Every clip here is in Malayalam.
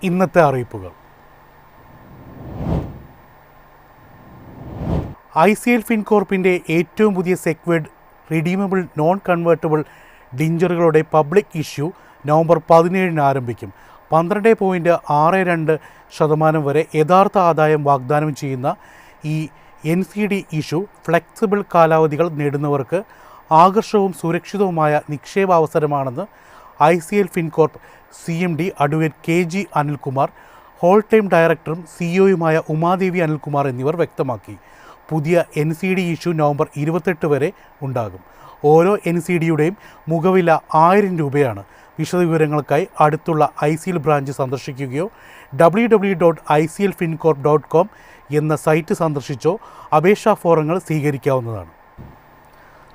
ഇന്നത്തെ അറിയിപ്പുകൾ. ICL ഫിൻകോർപ്പിൻ്റെ ഏറ്റവും പുതിയ സെക്വേർഡ് റിഡീമബിൾ നോൺ കൺവേർട്ടബിൾ ഡിഞ്ചറുകളുടെ പബ്ലിക് ഇഷ്യൂ നവംബർ 17 ആരംഭിക്കും. 12.62% വരെ യഥാർത്ഥ ആദായം വാഗ്ദാനം ചെയ്യുന്ന ഈ NCD ഇഷ്യൂ ഫ്ലെക്സിബിൾ കാലാവധികൾ നേടുന്നവർക്ക് ആകർഷകവും സുരക്ഷിതവുമായ നിക്ഷേപാവസരമാണെന്ന് ICL Fincorp CMD advocate KG Anilkumar, whole time ഡയറക്ടറും CEOയുമായ ഉമാദേവി അനിൽകുമാർ എന്നിവർ വ്യക്തമാക്കി. പുതിയ NCD ഇഷ്യൂ നവംബർ 28 വരെ ഉണ്ടാകും. ഓരോ NCDയുടെയും മുഖവില 1000 രൂപയാണ്. വിശദവിവരങ്ങൾക്കായി അടുത്തുള്ള ICL ബ്രാഞ്ച് സന്ദർശിക്കുകയോ www.iclfincorp.com എന്ന സൈറ്റ് സന്ദർശിച്ചോ അപേക്ഷാ ഫോറങ്ങൾ സ്വീകരിക്കാവുന്നതാണ്.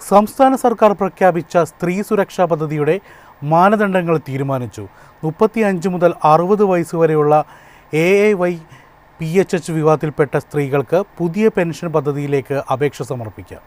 സംസ്ഥാന സർക്കാർ പ്രഖ്യാപിച്ച സ്ത്രീ സുരക്ഷാ പദ്ധതിയുടെ മാനദണ്ഡങ്ങൾ തീരുമാനിച്ചു. 35 മുതൽ 60 വയസ്സുവരെയുള്ള AAY/PHH വിഭാഗത്തിൽപ്പെട്ട സ്ത്രീകൾക്ക് പുതിയ പെൻഷൻ പദ്ധതിയിലേക്ക് അപേക്ഷ സമർപ്പിക്കാം.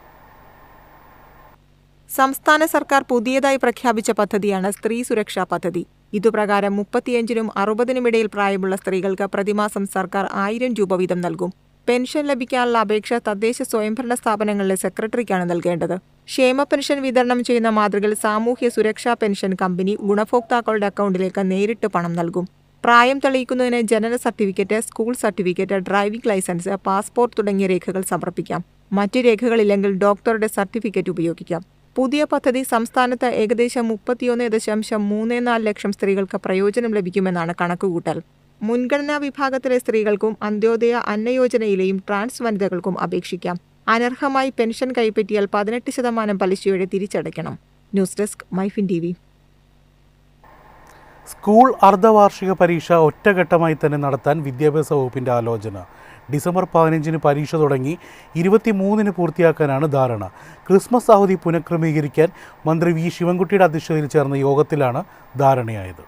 സംസ്ഥാന സർക്കാർ പുതിയതായി പ്രഖ്യാപിച്ച പദ്ധതിയാണ് സ്ത്രീ സുരക്ഷാ പദ്ധതി. ഇതുപ്രകാരം 35-നും 60-നും ഇടയിൽ പ്രായമുള്ള സ്ത്രീകൾക്ക് പ്രതിമാസം സർക്കാർ 1000 രൂപ വീതം നൽകും. പെൻഷൻ ലഭിക്കാനുള്ള അപേക്ഷ തദ്ദേശ സ്വയംഭരണ സ്ഥാപനങ്ങളിലെ സെക്രട്ടറിക്കാണ് നൽകേണ്ടത്. ക്ഷേമ പെൻഷൻ വിതരണം ചെയ്യുന്ന മാതൃകയിൽ സാമൂഹ്യ സുരക്ഷാ പെൻഷൻ കമ്പനി ഗുണഭോക്താക്കളുടെ അക്കൗണ്ടിലേക്ക് നേരിട്ട് പണം നൽകും. പ്രായം തെളിയിക്കുന്നതിന് ജനന certificate, school certificate, driving licence, passport തുടങ്ങിയ രേഖകൾ സമർപ്പിക്കാം. മറ്റു രേഖകളില്ലെങ്കിൽ ഡോക്ടറുടെ സർട്ടിഫിക്കറ്റ് ഉപയോഗിക്കാം. പുതിയ പദ്ധതി സംസ്ഥാനത്ത് ഏകദേശം 31.34 ലക്ഷം സ്ത്രീകൾക്ക് പ്രയോജനം ലഭിക്കുമെന്നാണ് കണക്കുകൂട്ടൽ. മുൻഗണനാ വിഭാഗത്തിലെ സ്ത്രീകൾക്കും അന്ത്യോദയ അന്നയോജനയിലെയും ട്രാൻസ് വനിതകൾക്കും അപേക്ഷിക്കാം. അനർഹമായി പെൻഷൻ കൈപ്പറ്റിയാൽ 18% പലിശയോടെ തിരിച്ചടയ്ക്കണം. News desk Myfin TV. School അർദ്ധവാർഷിക പരീക്ഷ ഒറ്റഘട്ടമായി തന്നെ നടത്താൻ വിദ്യാഭ്യാസ വകുപ്പിൻ്റെ ആലോചന. ഡിസംബർ 15 പരീക്ഷ തുടങ്ങി 23 പൂർത്തിയാക്കാനാണ് ധാരണ. ക്രിസ്മസ് അവധി പുനഃക്രമീകരിക്കാൻ മന്ത്രി വി ശിവൻകുട്ടിയുടെ അധ്യക്ഷതയിൽ ചേർന്ന യോഗത്തിലാണ് ധാരണയായത്.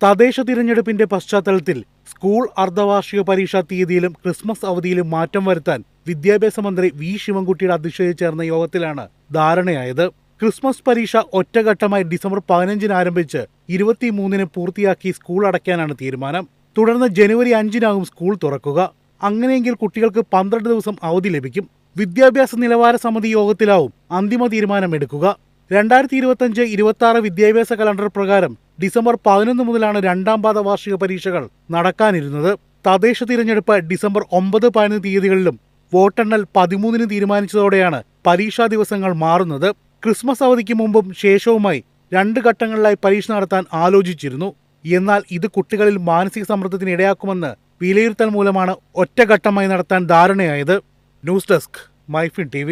തദ്ദേശ തിരഞ്ഞെടുപ്പിന്റെ പശ്ചാത്തലത്തിൽ സ്കൂൾ അർദ്ധവാർഷിക പരീക്ഷാ തീയതിയിലും ക്രിസ്മസ് അവധിയിലും മാറ്റം വരുത്താൻ വിദ്യാഭ്യാസ മന്ത്രി വി ശിവൻകുട്ടിയുടെ അധ്യക്ഷതയിൽ ചേർന്ന യോഗത്തിലാണ് ധാരണയായത്. ക്രിസ്മസ് പരീക്ഷ ഒറ്റഘട്ടമായി ഡിസംബർ 15 ആരംഭിച്ച് 23 പൂർത്തിയാക്കി സ്കൂൾ അടയ്ക്കാനാണ് തീരുമാനം. തുടർന്ന് ജനുവരി 5 സ്കൂൾ തുറക്കുക. അങ്ങനെയെങ്കിൽ കുട്ടികൾക്ക് 12 ദിവസം അവധി ലഭിക്കും. വിദ്യാഭ്യാസ നിലവാര സമിതി യോഗത്തിലാവും അന്തിമ തീരുമാനമെടുക്കുക. 2025-26 വിദ്യാഭ്യാസ കലണ്ടർ പ്രകാരം ഡിസംബർ 11 മുതലാണ് രണ്ടാം പാദ വാർഷിക പരീക്ഷകൾ നടക്കാനിരുന്നത്. തദ്ദേശ തിരഞ്ഞെടുപ്പ് ഡിസംബർ 9, 11 തീയതികളിലും വോട്ടെണ്ണൽ 13 തീരുമാനിച്ചതോടെയാണ് പരീക്ഷാ ദിവസങ്ങൾ മാറുന്നത്. ക്രിസ്മസ് അവധിക്ക് മുമ്പും ശേഷവുമായി 2 ഘട്ടങ്ങളിലായി പരീക്ഷ നടത്താൻ ആലോചിച്ചിരുന്നു. എന്നാൽ ഇത് കുട്ടികളിൽ മാനസിക സമ്മർദ്ദത്തിന് ഇടയാക്കുമെന്ന് വിലയിരുത്തൽ മൂലമാണ് ഒറ്റഘട്ടമായി നടത്താൻ ധാരണയായത്. News desk Myfin TV.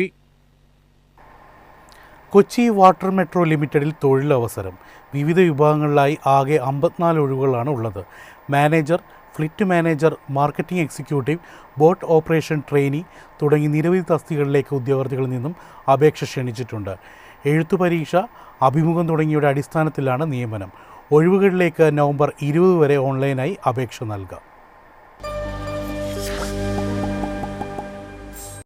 Kochi water metro ലിമിറ്റഡിൽ തൊഴിലവസരം. വിവിധ വിഭാഗങ്ങളിലായി ആകെ 54 ഒഴിവുകളാണ് ഉള്ളത്. Manager, fleet manager, marketing executive, boat operation trainee തുടങ്ങി നിരവധി തസ്തികകളിലേക്ക് ഉദ്യോഗാർത്ഥികളിൽ നിന്നും അപേക്ഷ ക്ഷണിച്ചിട്ടുണ്ട്. എഴുത്തു പരീക്ഷ, അഭിമുഖം തുടങ്ങിയവയുടെ അടിസ്ഥാനത്തിലാണ് നിയമനം. ഒഴിവുകളിലേക്ക് നവംബർ 20 വരെ ഓൺലൈനായി അപേക്ഷ നൽകാം.